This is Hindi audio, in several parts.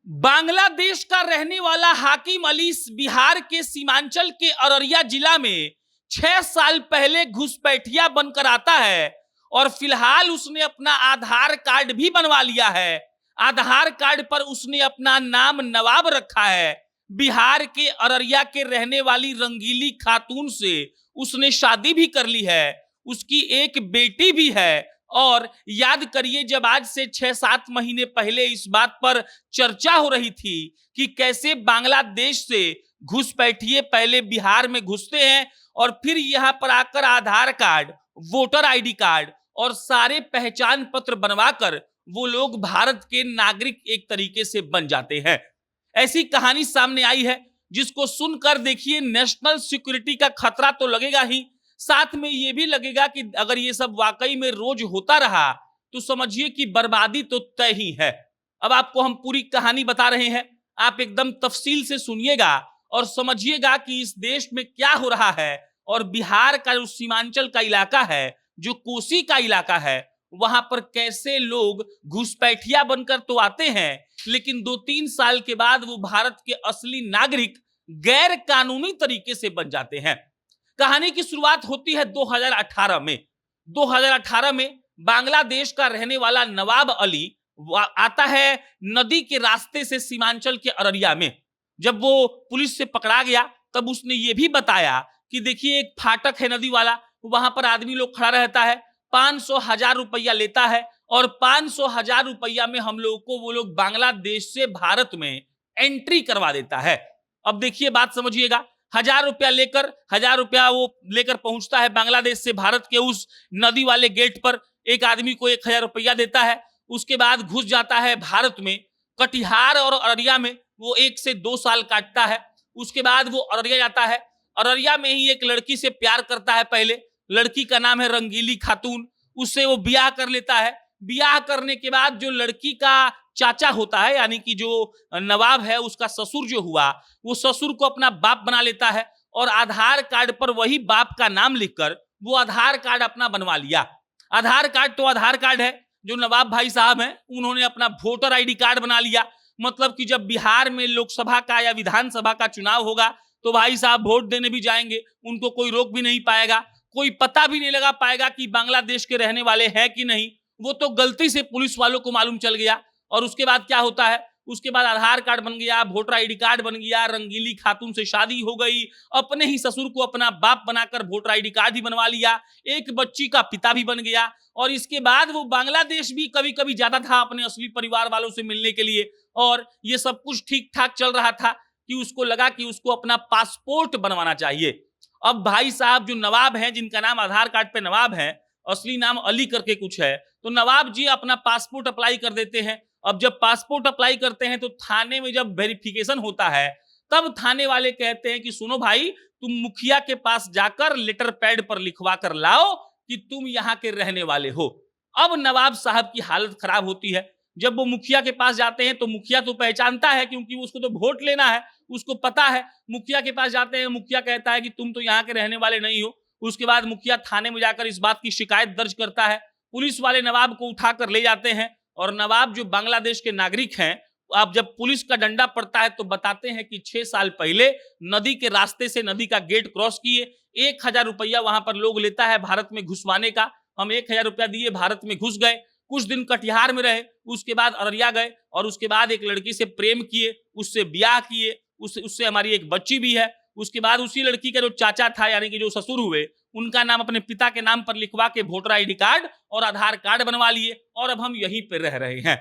बांग्लादेश का रहने वाला हाकिम अली बिहार के सीमांचल के अररिया जिला में 6 साल पहले घुसपैठिया बनकर आता है और फिलहाल उसने अपना आधार कार्ड भी बनवा लिया है। आधार कार्ड पर उसने अपना नाम नवाब रखा है। बिहार के अररिया के रहने वाली रंगीली खातून से उसने शादी भी कर ली है। उसकी एक बेटी भी है। और याद करिए, जब आज से 6-7 महीने पहले इस बात पर चर्चा हो रही थी कि कैसे बांग्लादेश से घुसपैठिए पहले बिहार में घुसते हैं और फिर यहां पर आकर आधार कार्ड, वोटर आईडी कार्ड और सारे पहचान पत्र बनवाकर वो लोग भारत के नागरिक एक तरीके से बन जाते हैं। ऐसी कहानी सामने आई है जिसको सुनकर देखिए, नेशनल सिक्योरिटी का खतरा तो लगेगा ही, साथ में यह भी लगेगा कि अगर ये सब वाकई में रोज होता रहा तो समझिए कि बर्बादी तो तय ही है। अब आपको हम पूरी कहानी बता रहे हैं, आप एकदम तफसील से सुनिएगा और समझिएगा कि इस देश में क्या हो रहा है। और बिहार का जो सीमांचल का इलाका है, जो कोसी का इलाका है, वहां पर कैसे लोग घुसपैठिया बनकर तो आते हैं, लेकिन 2-3 साल के बाद वो भारत के असली नागरिक गैर कानूनी तरीके से बन जाते हैं। कहानी की शुरुआत होती है 2018 में। 2018 में बांग्लादेश का रहने वाला नवाब अली आता है नदी के रास्ते से सीमांचल के अररिया में। जब वो पुलिस से पकड़ा गया तब उसने ये भी बताया कि देखिए, एक फाटक है नदी वाला, वहां पर आदमी लोग खड़ा रहता है, 500,000 रुपया लेता है और 500,000 रुपया में हम लोगों को वो लोग बांग्लादेश से भारत में एंट्री करवा देता है। अब देखिए, बात समझिएगा, 1,000 रुपया वो लेकर पहुंचता है बांग्लादेश से भारत के उस नदी वाले गेट पर। एक आदमी को 1,000 रुपया देता है। उसके बाद घुस जाता है भारत में। कटिहार और अररिया में वो 1 से 2 साल काटता है। उसके बाद वो अररिया जाता है। अररिया में ही एक लड़की से प्यार करता है। पहले लड़की का नाम है रंगीली खातून। उससे वो ब्याह कर लेता है। ब्याह करने के बाद जो लड़की का चाचा होता है, यानी कि जो नवाब है, उसका ससुर जो हुआ, वो ससुर को अपना बाप बना लेता है और आधार कार्ड पर वही बाप का नाम लिखकर वो आधार कार्ड अपना बनवा लिया। आधार कार्ड तो आधार कार्ड है। जो नवाब भाई साहब हैं, उन्होंने अपना वोटर आईडी कार्ड बना लिया। मतलब कि जब बिहार में लोकसभा का या विधानसभा का चुनाव होगा तो भाई साहब वोट देने भी जाएंगे, उनको कोई रोक भी नहीं पाएगा, कोई पता भी नहीं लगा पाएगा कि बांग्लादेश के रहने वाले हैं कि नहीं। वो तो गलती से पुलिस वालों को मालूम चल गया। और उसके बाद क्या होता है, उसके बाद आधार कार्ड बन गया, वोटर आईडी कार्ड बन गया, रंगीली खातून से शादी हो गई, अपने ही ससुर को अपना बाप बनाकर वोटर आईडी कार्ड भी बनवा लिया, एक बच्ची का पिता भी बन गया। और इसके बाद वो बांग्लादेश भी कभी कभी जाता था अपने असली परिवार वालों से मिलने के लिए। और ये सब कुछ ठीक ठाक चल रहा था कि उसको लगा कि उसको अपना पासपोर्ट बनवाना चाहिए। अब भाई साहब जो नवाब हैं, जिनका नाम आधार कार्ड पे नवाब है, असली नाम अली करके कुछ है, तो नवाब जी अपना पासपोर्ट अप्लाई कर देते हैं। अब जब पासपोर्ट अप्लाई करते हैं तो थाने में जब वेरिफिकेशन होता है तब थाने वाले कहते हैं कि सुनो भाई, तुम मुखिया के पास जाकर लेटर पैड पर लिखवा कर लाओ कि तुम यहाँ के रहने वाले हो। अब नवाब साहब की हालत खराब होती है। जब वो मुखिया के पास जाते हैं तो मुखिया तो पहचानता है, क्योंकि उसको तो वोट लेना है, उसको पता है। मुखिया के पास जाते हैं, मुखिया कहता है कि तुम तो यहाँ के रहने वाले नहीं हो। उसके बाद मुखिया थाने में जाकर इस बात की शिकायत दर्ज करता है। पुलिस वाले नवाब को उठाकर ले जाते हैं और नवाब जो बांग्लादेश के नागरिक हैं, अब जब पुलिस का डंडा पड़ता है तो बताते हैं कि 6 साल पहले नदी के रास्ते से नदी का गेट क्रॉस किए, 1,000 रुपया वहां पर लोग लेता है भारत में घुसवाने का। हम 1,000 रुपया दिए, भारत में घुस गए, कुछ दिन कटिहार में रहे, उसके बाद अररिया गए और उसके बाद एक लड़की से प्रेम किए, उससे ब्याह किए, उससे हमारी एक बच्ची भी है। उसके बाद उसी लड़की का जो चाचा था, यानी कि जो ससुर हुए, उनका नाम अपने पिता के नाम पर लिखवा के वोटर आईडी कार्ड और आधार कार्ड बनवा लिए और अब हम यहीं पर रह रहे हैं।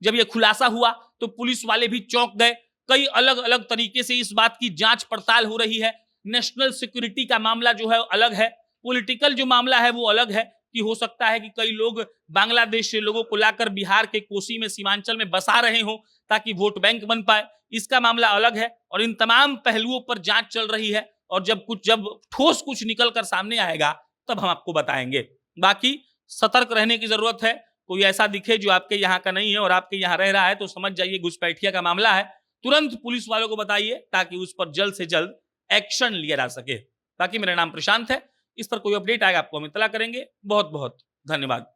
जब यह खुलासा हुआ तो पुलिस वाले भी चौंक गए। कई अलग अलग तरीके से इस बात की जांच पड़ताल हो रही है। नेशनल सिक्योरिटी का मामला जो है अलग है, पॉलिटिकल जो मामला है वो अलग है कि हो सकता है कि कई लोग बांग्लादेश से लोगों को लाकर बिहार के कोसी में, सीमांचल में बसा रहे हो ताकि वोट बैंक बन पाए। इसका मामला अलग है और इन तमाम पहलुओं पर जांच चल रही है और जब ठोस कुछ निकल कर सामने आएगा तब हम आपको बताएंगे। बाकी सतर्क रहने की जरूरत है। कोई ऐसा दिखे जो आपके यहाँ का नहीं है और आपके यहाँ रह रहा है तो समझ जाइए घुसपैठिया का मामला है। तुरंत पुलिस वालों को बताइए ताकि उस पर जल्द से जल्द एक्शन लिया जा सके। बाकी मेरा नाम प्रशांत है, इस पर कोई अपडेट आएगा आपको हम इत्तला करेंगे। बहुत बहुत धन्यवाद।